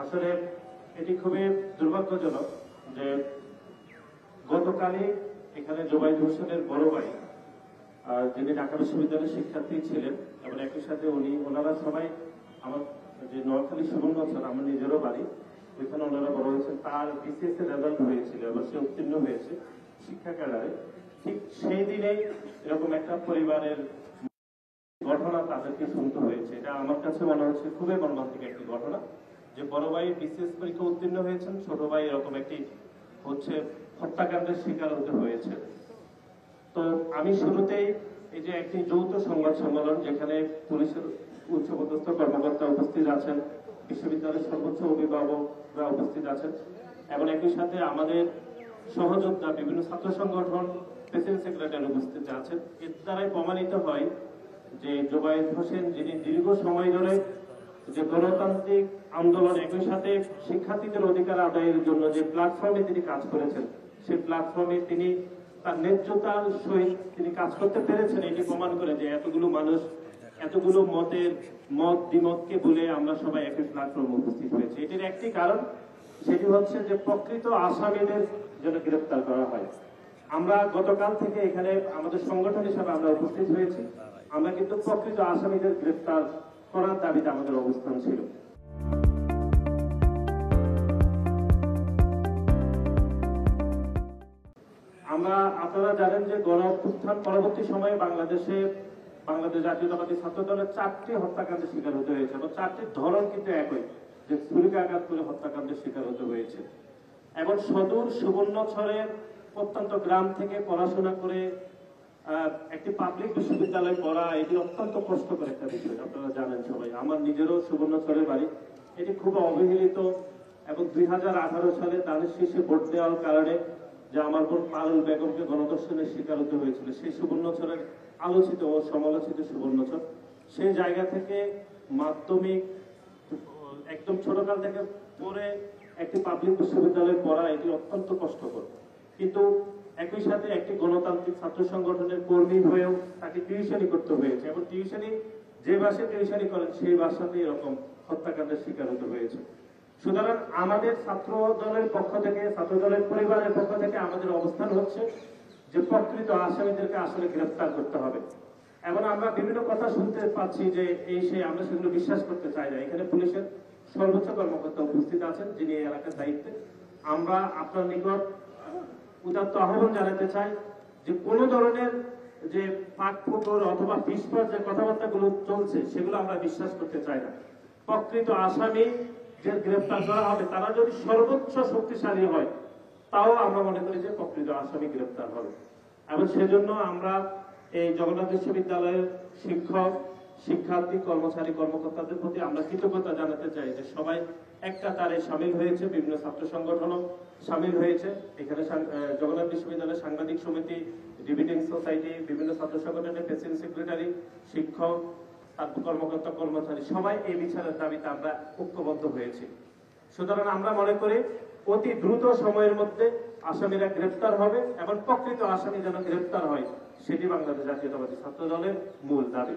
আসলে এটি খুবই দুর্ভাগ্যজনক যে গতকালই এখানে জুবাইর হোসেনের বড় ভাই যিনি ঢাকা বিশ্ববিদ্যালয়ের শিক্ষার্থী ছিলেন এবং একই সাথে ওনারা সবাই আমার যে নোয়াখালী সুবর্ণচর আমার নিজেরও বাড়ি ওইখানে ওনারা বড় হয়েছেন, তার বিসিএস এর রেজাল্ট হয়েছিল এবং সে উত্তীর্ণ হয়েছে শিক্ষা ক্যাডারে। ঠিক সেই দিনেই এরকম একটা পরিবারের ঘটনা তাদেরকে শুনতে হয়েছে। এটা আমার কাছে মনে হচ্ছে খুবই মর্মান্তিক একটি ঘটনা যে বড় ভাই বিসিএস পরীক্ষা উত্তীর্ণ হয়েছেন, ছোট ভাই এরকম একটি হত্যাকাণ্ডের শিকার হতে হয়েছে। তো আমি শুরুতেই এই যে একটি যৌথ সংবাদ সম্মেলন যেখানে পুলিশের উচ্চপদস্থ কর্মকর্তা উপস্থিত আছেন, বিশ্ববিদ্যালয়ের সর্বোচ্চ অভিভাবকরা উপস্থিত আছেন এবং একই সাথে আমাদের সহযোদ্ধা বিভিন্ন ছাত্র সংগঠন প্রেসিডেন্ট সেক্রেটারি উপস্থিত আছেন। এর দ্বারাই প্রমাণিত হয় যে জুবাইর হোসেন যিনি দীর্ঘ সময় ধরে যে গণতান্ত্রিক আন্দোলন একই সাথে শিক্ষার্থীদের অধিকার আদায়ের জন্য যে প্ল্যাটফর্মে তিনি কাজ করেছেন, সেই প্ল্যাটফর্মে তিনি তার ন্যায্যতার সহিত তিনি কাজ করতে পেরেছেন। এটি প্রমাণ করে যে এতগুলো মানুষ এতগুলো মত দ্বিমতকে বলে আমরা সবাই একই প্ল্যাটফর্মে উপস্থিত হয়েছি। এটির একটি কারণ, সেটি হচ্ছে যে প্রকৃত আসামিদের যেন গ্রেফতার করা হয়। আমরা গতকাল থেকে এখানে আমাদের সংগঠন হিসাবে আমরা উপস্থিত হয়েছি। আমরা কিন্তু প্রকৃত আসামিদের গ্রেফতার করার দাবিতে আমাদের অবস্থান ছিল। আপনারা জানেন যে গণ অভ্যুত্থান পরবর্তী সময়ে বাংলাদেশ জাতীয়তাবাদী ছাত্র দলের 4টি হত্যাকাণ্ডের শিকার হতে হয়েছে এবং 4টির ধরন কিন্তু একই, যে ছুরিকাঘাত করে হত্যাকাণ্ডের শিকার হতে হয়েছে। এবং সদূর সুবর্ণচরের প্রত্যন্ত গ্রাম থেকে পড়াশোনা করে একটি পাবলিক বিশ্ববিদ্যালয়ে পড়া, এটি অত্যন্ত কষ্টকর একটা বিষয়। আপনারা জানেন সবাই, আমার নিজেরও সুবর্ণচরের বাড়ি। এটি খুব অবহেলিত এবং 2018 সালে দানের শীর্ষে ভোট দেওয়ার কারণে যে আমার বোন পারুল বেগমকে গণধর্ষণের শিকার হতে হয়েছিল, সেই সুবর্ণচরের আলোচিত ও সমালোচিত সুবর্ণচর, সেই জায়গা থেকে মাধ্যমিক একদম ছোটকাল থেকে পড়ে একটি পাবলিক বিশ্ববিদ্যালয়ে পড়া, এটি অত্যন্ত কষ্টকর। কিন্তু একই সাথে একটি গণতান্ত্রিক ছাত্র সংগঠনের কর্মী হয়েও তাকে টিউশনি করতে হয়েছে এবং টিউশনি যে ভাষায় টিউশনি করেন সেই ভাষাতে এরকম হত্যাকাণ্ডের শিকার হতে হয়েছে। সুতরাং আমাদের ছাত্র দলের পক্ষ থেকে, ছাত্র দলের পরিবারের পক্ষ থেকে আমাদের অবস্থান হচ্ছে যে প্রকৃত আসামিদেরকে আসলে গ্রেফতার করতে হবে। এবং আমরা বিভিন্ন কথা শুনতে পাচ্ছি যে আমরা সেগুলো বিশ্বাস করতে চাই না। এখানে পুলিশের সর্বোচ্চ কর্মকর্তা উপস্থিত আছেন যিনি এই এলাকার দায়িত্বে। আমরা আপনার নিকট উদাত্ত আহ্বান জানাতে চাই যে কোন ধরনের যে ফাঁকফোকর অথবা ফিসফাস যে কথাবার্তাগুলো চলছে সেগুলো আমরা বিশ্বাস করতে চাই না। প্রকৃত আসামি যে গ্রেফতার করা হবে, তারা যদি সর্বোচ্চ শক্তিশালী হয় তাও আমরা মনে করি যে প্রকৃত আসামি গ্রেফতার হবে। এবং সেজন্য আমরা এই জগন্নাথ বিশ্ববিদ্যালয়ের শিক্ষক, শিক্ষার্থী, কর্মচারী, কর্মকর্তাদের প্রতি আমরা কৃতজ্ঞতা জানাতে চাই যে সবাই একটা তারে সামিল হয়েছে, বিভিন্ন ছাত্র সংগঠনও সামিল হয়েছে। এখানে জগন্নাথ বিশ্ববিদ্যালয়ের সাংবাদিক সমিতি, ডিবেটিং সোসাইটি, বিভিন্ন ছাত্র সংগঠনের প্রেসিডেন্ট সেক্রেটারি, শিক্ষক, কর্মকর্তা, কর্মচারী সবাই এই বিচারের দাবিতে আমরা ঐক্যবদ্ধ হয়েছি। সুতরাং আমরা মনে করি অতি দ্রুত সময়ের মধ্যে আসামিরা গ্রেফতার হবে এবং প্রকৃত আসামি যেন গ্রেফতার হয়, সেটি বাংলাদেশ জাতীয়তাবাদী ছাত্র দলের মূল দাবি।